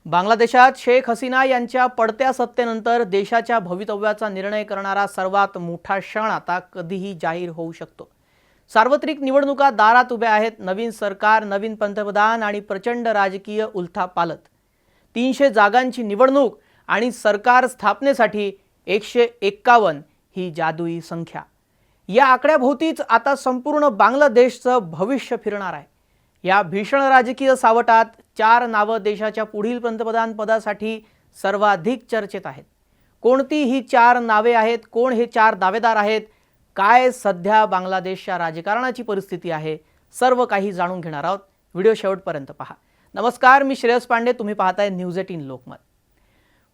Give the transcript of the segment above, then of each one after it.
बांगलादेशात शेख हसीना यांच्या पडत्या सत्तेनंतर देशाच्या भवितव्याचा निर्णय करणारा सर्वात मोठा क्षण आता कधीही जाहीर होऊ शकतो। सार्वत्रिक निवडणुका दारात उभ्या आहेत। नवीन सरकार, नवीन पंतप्रधान आणि प्रचंड राजकीय उलथापालथ। 300 जागांची निवडणूक आणि सरकार स्थापनेसाठी 151 ही जादुई संख्या। या आकड्याभोवतीच आता संपूर्ण बांगलादेशचं भविष्य फिरणार आहे। या भीषण राजकीय सावटात 4 नावं देशाच्या पुढील पंतप्रधान पदासाठी सर्वाधिक चर्चेत आहेत। कोणती ही 4 नावे आहेत? कोण हे 4 दावेदार आहेत? काय सध्या बांगलादेशच्या राजकारणाची परिस्थिती आहे? सर्व काही जाणून घेणार आहोत। व्हिडिओ शेवटपर्यंत पहा। नमस्कार, मी श्रेयस पांडे, तुम्ही पाहताय न्यूज 18 लोकमत।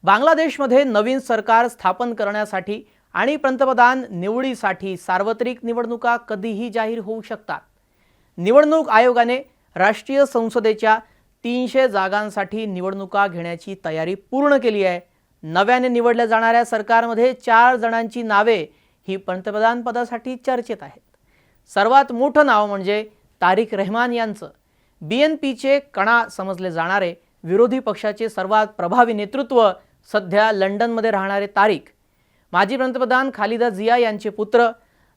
बांगलादेशमध्ये नवीन सरकार स्थापन करण्यासाठी आणि पंतप्रधान निवडीसाठी सार्वत्रिक निवडणुका कधीही जाहीर होऊ शकतात। निवडणूक आयोगाने राष्ट्रीय संसदेच्या 300 जागांसाठी निवडणुका घेण्याची तयारी पूर्ण केली आहे। नव्याने निवडल्या जाणाऱ्या सरकारमध्ये 4 जणांची नावे ही पंतप्रधान पदासाठी चर्चेत आहेत। सर्वात मोठं नाव म्हणजे तारिक रहमान यांचं। बीएनपीचे कणा समजले जाणारे विरोधी पक्षाचे सर्वात प्रभावी नेतृत्व सध्या लंडनमध्ये राहणारे तारिक, माजी पंतप्रधान खालिदा जिया यांचे पुत्र,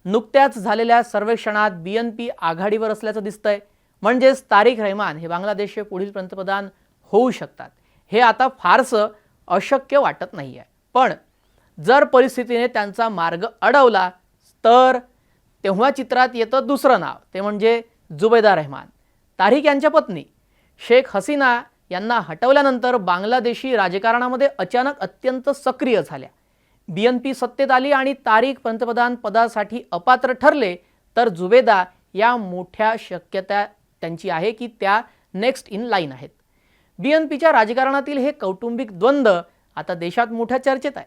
नुकत्याच झालेल्या सर्वेक्षणात बीएनपी आघाडीवर असल्याचं दिसतंय। म्हणजेच तारिक रहमान हे बांगलादेशचे पुढील पंतप्रधान होऊ शकतात। हे आता फारसं अशक्य वाटत नाहीये, पण जर परिस्थितीने त्यांचा मार्ग अडवला तर तेव्हा चित्रात येतं दुसरं नाव, ते म्हणजे जुबैदा रहमान। तारिक यांच्या पत्नी शेख हसीना यांना हटवल्यानंतर बांगलादेशी राजकारणामध्ये अचानक अत्यंत सक्रिय झाल्या। बीएनपी सत्तेत आली आणि तारिक पंतप्रधान पदासाठी अपात्र ठरले तर जुबैदा या मोठ्या शक्यता त्यांची आहे की त्या नेक्स्ट इन लाईन आहेत। बीएनपीच्या राजकारणातील हे कौटुंबिक द्वंद्व आता देशात मोठ्या चर्चेत आहे।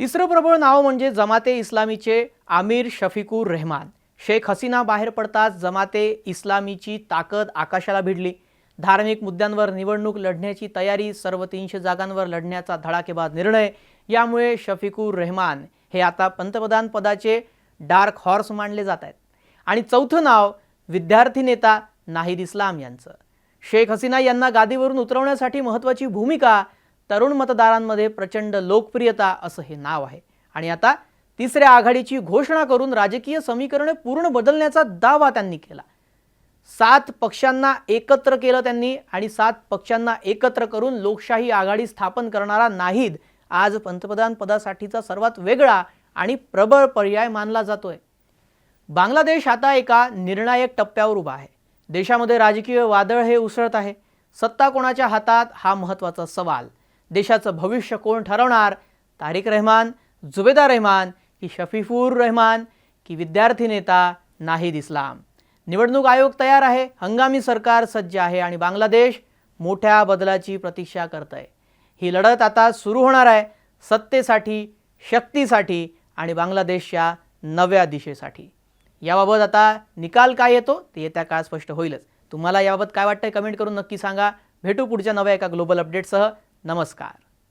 तिसरं प्रबळ नाव म्हणजे जमाते इस्लामीचे आमिर शफीकुर रहमान। शेख हसीना बाहेर पडताच जमाते इस्लामीची ताकद आकाशाला भिडली। धार्मिक मुद्द्यांवर निवडणूक लढण्याची तयारी, सर्व 300 जागांवर लढण्याचा धडाकेबाज निर्णय, यामुळे शफीकुर रहमान हे आता पंतप्रधान पदाचे डार्क हॉर्स मानले जात आहेत। आणि चौथं नाव विद्यार्थी नेता नाहिद इस्लाम यांचं। शेख हसीना यांना गादीवरून उतरवण्यासाठी महत्त्वाची भूमिका, तरुण मतदारांमध्ये प्रचंड लोकप्रियता असं हे नाव आहे। आणि आता तिसऱ्या आघाडीची घोषणा करून राजकीय समीकरणे पूर्ण बदलण्याचा दावा त्यांनी केला। 7 पक्षांना एकत्र केलं त्यांनी आणि 7 पक्षांना एकत्र करून लोकशाही आघाडी स्थापन करणारा नाहिद आज पंतप्रधान पदासाठीचा सर्वात वेगळा आणि प्रबळ पर्याय मानला जातोय। बांगलादेश आता एका निर्णायक टप्प्यावर उभा आहे। देशामध्ये राजकीय वादळ हे उसळत आहे। सत्ता कोणाच्या हातात हा महत्त्वाचा सवाल। देशाचं भविष्य कोण ठरवणार? तारिक रहमान, जुबैदा रहमान की शफीकुर रहमान की विद्यार्थी नेता नाहिद इस्लाम? निवडणूक आयोग तयार आहे, हंगामी सरकार सज्ज आहे आणि बांगलादेश मोठ्या बदलाची प्रतीक्षा करतंय। ही लढत आता सुरू होणार आहे, सत्तेसाठी, शक्तीसाठी आणि बांगलादेशच्या नव्या दिशेसाठी। याबाबत आता निकाल काय येतो ते येत्या काळात स्पष्ट होईलच। तुम्हाला याबाबत काय वाटतंय कमेंट करून नक्की सांगा। भेटू पुढच्या नव्या एका ग्लोबल अपडेटसह। नमस्कार।